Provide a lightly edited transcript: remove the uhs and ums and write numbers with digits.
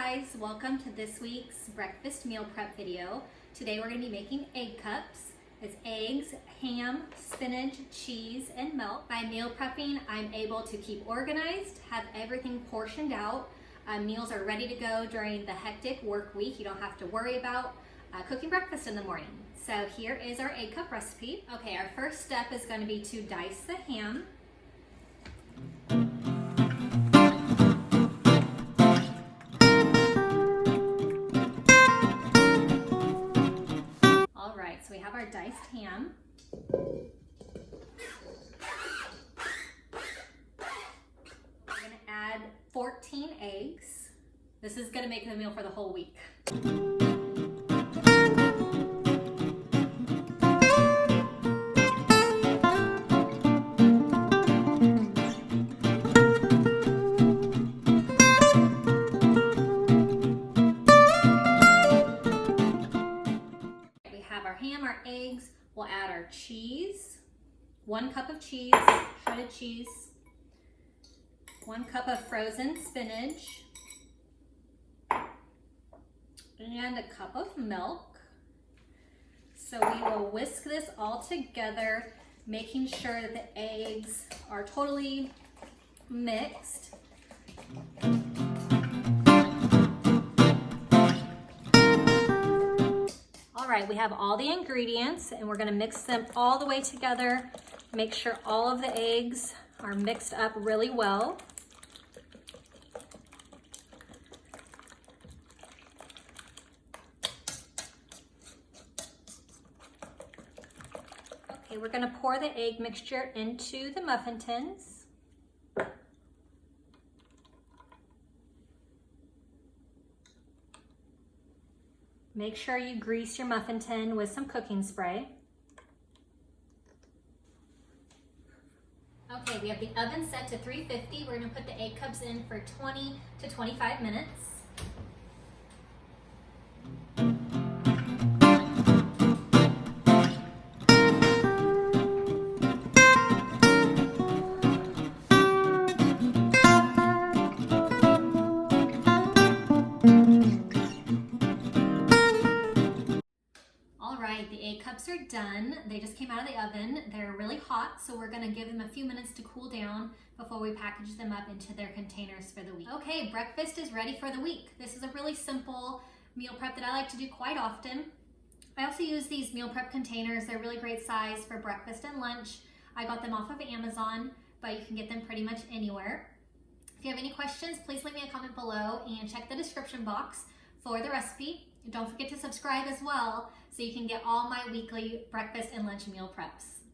guys, welcome to this week's breakfast meal prep video. Today we're going to be making egg cups. It's eggs, ham, spinach, cheese, and milk. By meal prepping, I'm able to keep organized, have everything portioned out. Meals are ready to go during the hectic work week. You don't have to worry about cooking breakfast in the morning. So here is our egg cup recipe. Okay, our first step is going to be to dice the ham. So we have our diced ham. We're going to add 14 eggs. This is going to make the meal for the whole week. Our ham, our eggs, we'll add our cheese, 1 cup of cheese, shredded cheese, 1 cup of frozen spinach, and a cup of milk. So we will whisk this all together, making sure that the eggs are totally mixed. All right, we have all the ingredients and we're gonna mix them all the way together. Make sure all of the eggs are mixed up really well. Okay, we're gonna pour the egg mixture into the muffin tins. Make sure you grease your muffin tin with some cooking spray. Okay, we have the oven set to 350. We're gonna put the egg cups in for 20 to 25 minutes. The egg cups are done. They just came out of the oven. They're really hot, so we're gonna give them a few minutes to cool down before we package them up into their containers for the week. Okay, breakfast is ready for the week. This is a really simple meal prep that I like to do quite often. I also use these meal prep containers. They're really great size for breakfast and lunch. I got them off of Amazon, but you can get them pretty much anywhere. If you have any questions, please leave me a comment below and check the description box for the recipe. Don't forget to subscribe as well so you can get all my weekly breakfast and lunch meal preps.